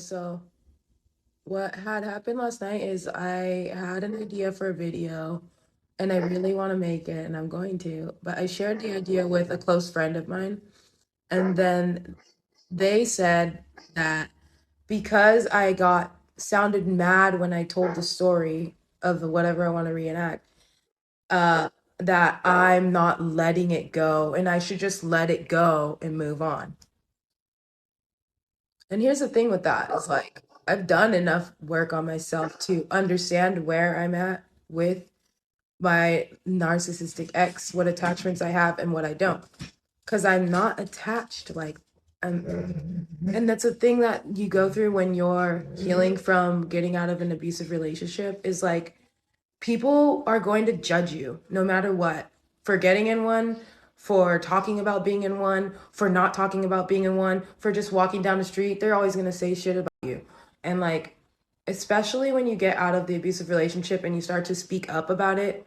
So what had happened last night is I had an idea for a video and I really want to make it and I'm going to, but I shared the idea with a close friend of mine and then they said that because I got sounded mad when I told the story of whatever I want to reenact, uh that I'm not letting it go and I should just let it go and move on. And here's the thing with that is like I've done enough work on myself to understand where I'm at with my narcissistic ex, what attachments I have and what I don't. Because I'm not attached. And that's a thing that you go through when you're healing from getting out of an abusive relationship is like people are going to judge you no matter what for getting in one, for talking about being in one, for not talking about being in one, for just walking down the street. They're always going to say shit about you. And like, especially when you get out of the abusive relationship and you start to speak up about it,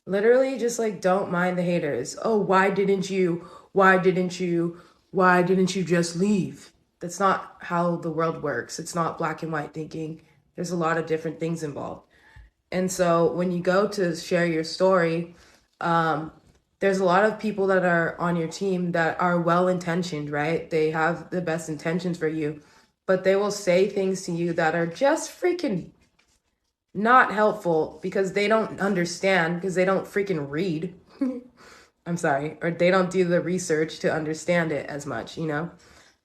literally just like don't mind the haters. Oh, why didn't you? Why didn't you? Why didn't you just leave? That's not how the world works. It's not black and white thinking. There's a lot of different things involved. And so when you go to share your story, um, there's a lot of people that are on your team that are well intentioned, right? They have the best intentions for you, but they will say things to you that are just freaking not helpful because they don't understand, because they don't freaking read. I'm sorry, or they don't do the research to understand it as much, you know?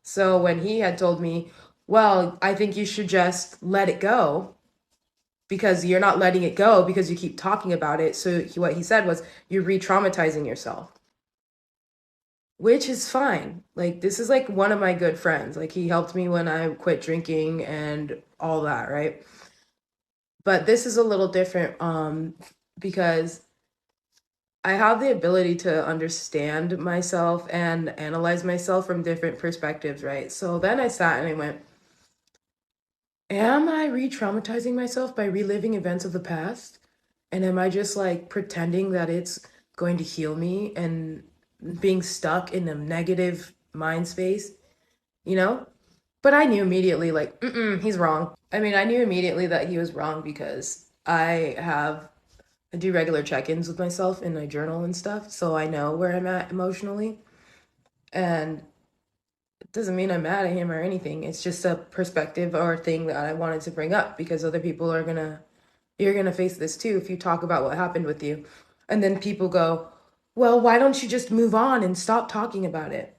So when he had told me, well, I think you should just let it go because you're not letting it go because you keep talking about it. So what he said was, you're re-traumatizing yourself, which is fine. Like, this is like one of my good friends. Like, he helped me when I quit drinking and all that, right? But this is a little different because I have the ability to understand myself and analyze myself from different perspectives, right? So then I sat and I went, am I re-traumatizing myself by reliving events of the past? And am I just like pretending that it's going to heal me and being stuck in a negative mind space, you know? But I knew immediately, like, he's wrong. I mean, I knew immediately that he was wrong because I do regular check-ins with myself in my journal and stuff, so I know where I'm at emotionally. And it doesn't mean I'm mad at him or anything. It's just a perspective or thing that I wanted to bring up because other people are gonna you're gonna face this too if you talk about what happened with you. And then people go, well, why don't you just move on and stop talking about it?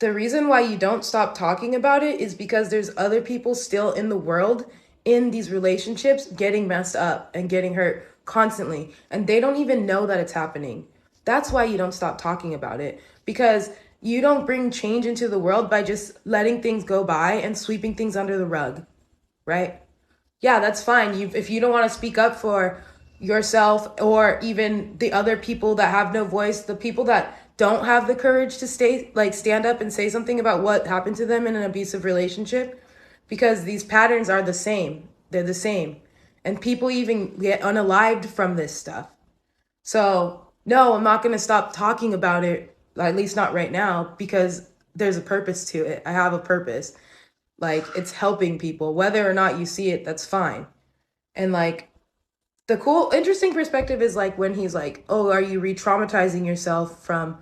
The reason why you don't stop talking about it is because there's other people still in the world in these relationships getting messed up and getting hurt constantly. And they don't even know that it's happening. That's why you don't stop talking about it because you don't bring change into the world by just letting things go by and sweeping things under the rug, right? Yeah, that's fine. If you don't want to speak up for yourself or even the other people that have no voice, the people that don't have the courage to stand up and say something about what happened to them in an abusive relationship, because these patterns are the same. They're the same. And people even get unalived from this stuff. So, no, I'm not going to stop talking about it, at least not right now, because there's a purpose to it. I have a purpose. Like, it's helping people. Whether or not you see it, that's fine. And like the cool, interesting perspective is like when he's like, oh, are you re traumatizing yourself from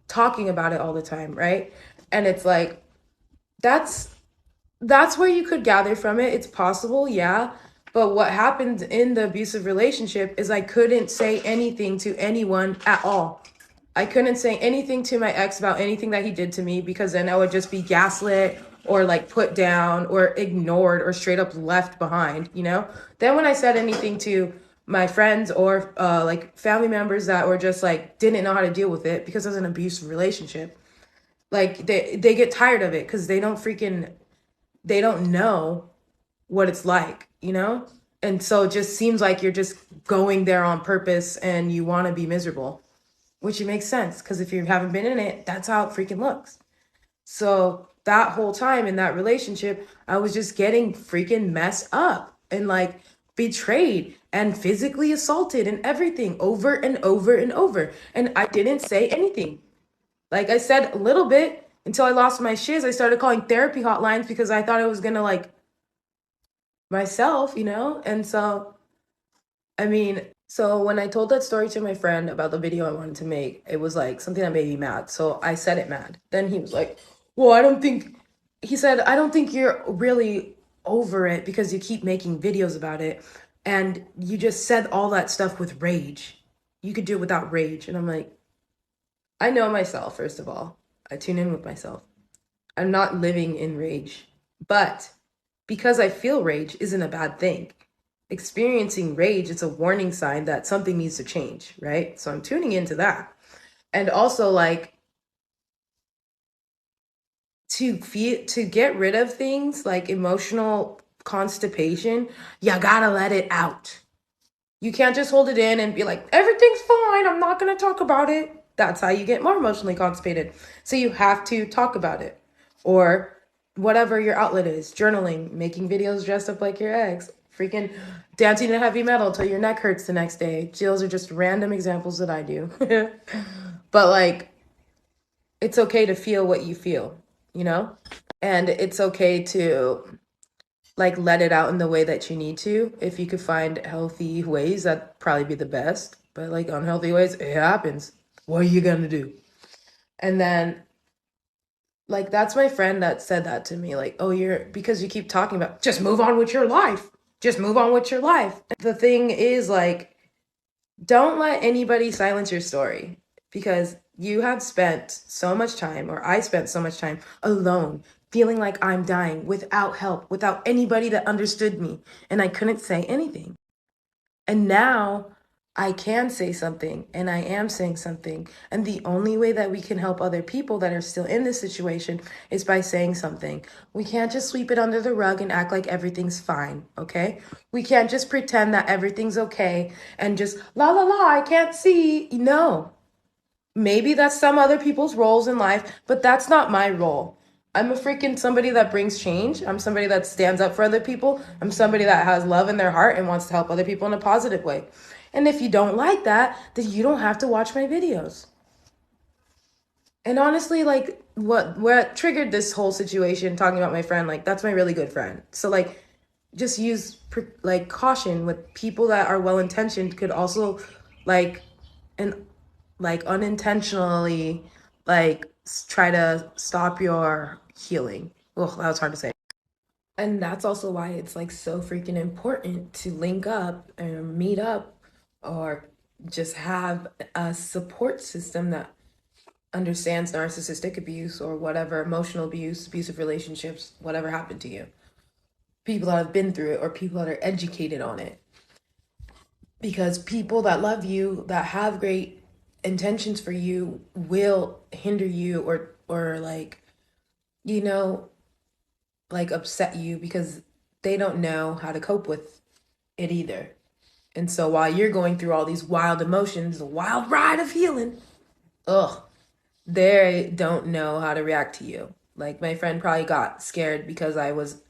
talking about it all the time, right? And it's like, that's that's where you could gather from it. It's possible, yeah. But what happened in the abusive relationship is I couldn't say anything to anyone at all. I couldn't say anything to my ex about anything that he did to me because then I would just be gaslit or like put down or ignored or straight up left behind, you know? Then when I said anything to my friends or like family members that were just like didn't know how to deal with it because it was an abusive relationship, like they get tired of it because they don't know what it's like, you know? And so it just seems like you're just going there on purpose and you want to be miserable, which it makes sense because if you haven't been in it, that's how it freaking looks. So that whole time in that relationship, I was just getting freaking messed up and like betrayed and physically assaulted and everything over and over and over. And I didn't say anything. Like I said a little bit, until I lost my shiz. I started calling therapy hotlines because I thought I was gonna like myself, you know? And so, I mean, so when I told that story to my friend about the video I wanted to make, it was like something that made me mad. So I said it mad. Then he was like, well, he said, I don't think you're really over it because you keep making videos about it. And you just said all that stuff with rage. You could do it without rage. And I'm like, I know myself, first of all. I tune in with myself. I'm not living in rage. But because I feel rage isn't a bad thing. Experiencing rage, it's a warning sign that something needs to change, right? So I'm tuning into that. And also like to get rid of things like emotional constipation, you gotta let it out. You can't just hold it in and be like, everything's fine, I'm not gonna talk about it. That's how you get more emotionally constipated. So you have to talk about it. Or whatever your outlet is, journaling, making videos dressed up like your ex, freaking dancing to heavy metal till your neck hurts the next day. Those are just random examples that I do. But like, it's okay to feel what you feel, you know? And it's okay to like let it out in the way that you need to. If you could find healthy ways, that'd probably be the best. But like unhealthy ways, it happens. What are you gonna do? And then like that's my friend that said that to me, like, oh, you're because you keep talking about just move on with your life. Just move on with your life. The thing is like, don't let anybody silence your story because you have spent so much time, or I spent so much time alone, feeling like I'm dying without help, without anybody that understood me, and I couldn't say anything. And now I can say something, and I am saying something. And the only way that we can help other people that are still in this situation is by saying something. We can't just sweep it under the rug and act like everything's fine, okay? We can't just pretend that everything's okay and just la la la, I can't see. No. Maybe that's some other people's roles in life, but that's not my role. I'm a freaking somebody that brings change. I'm somebody that stands up for other people. I'm somebody that has love in their heart and wants to help other people in a positive way. And if you don't like that, then you don't have to watch my videos. And honestly, like what triggered this whole situation talking about my friend, like that's my really good friend. So like just use like caution with people that are well intentioned could also like and like unintentionally like try to stop your healing. Oh, that was hard to say. And that's also why it's like so freaking important to link up and meet up or just have a support system that understands narcissistic abuse or whatever emotional abuse, abusive relationships, whatever happened to you. People that have been through it or people that are educated on it. Because people that love you, that have great intentions for you will hinder you or like, you know, like upset you because they don't know how to cope with it either. And so while you're going through all these wild emotions, a wild ride of healing, ugh, they don't know how to react to you. Like my friend probably got scared because I was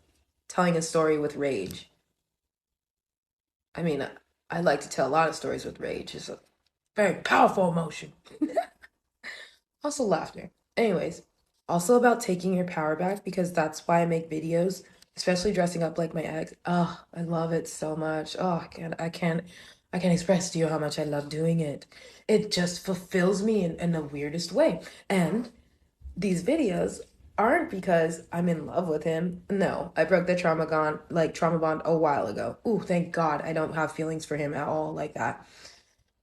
telling a story with rage. I mean, I like to tell a lot of stories with rage. It's a very powerful emotion. Also laughter. Anyways, also about taking your power back because that's why I make videos, especially dressing up like my ex. Oh, I love it so much. Oh, I can't express to you how much I love doing it. It just fulfills me in the weirdest way. And these videos aren't because I'm in love with him. No, I broke the trauma bond a while ago. Ooh, thank God I don't have feelings for him at all like that.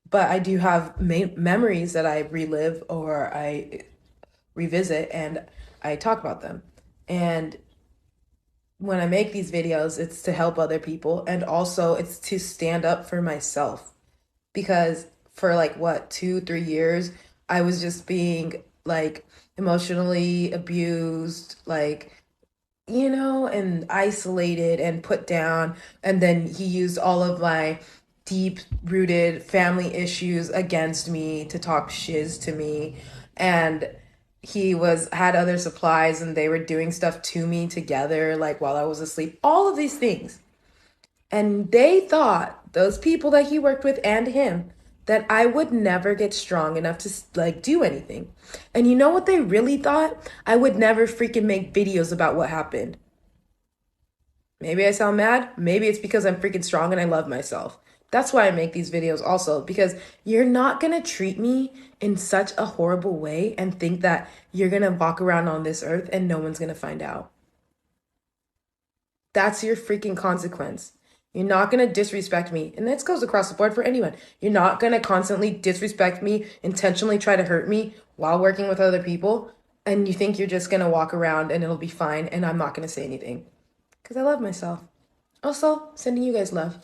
But I do have memories that I relive or I revisit and I talk about them. And when I make these videos, it's to help other people and also it's to stand up for myself because for like what 2 3 years I was just being like emotionally abused, like you know, and isolated and put down. And then he used all of my deep rooted family issues against me to talk shiz to me. And he was had other supplies and they were doing stuff to me together, like while I was asleep, all of these things. And they thought, those people that he worked with and him, that I would never get strong enough to like do anything. And you know what they really thought? I would never freaking make videos about what happened. Maybe I sound mad. Maybe it's because I'm freaking strong and I love myself. That's why I make these videos also, because you're not gonna treat me in such a horrible way and think that you're gonna walk around on this earth and no one's gonna find out. That's your freaking consequence. You're not gonna disrespect me. And this goes across the board for anyone. You're not gonna constantly disrespect me, intentionally try to hurt me while working with other people. And you think you're just gonna walk around and it'll be fine and I'm not gonna say anything. Because I love myself. Also, sending you guys love.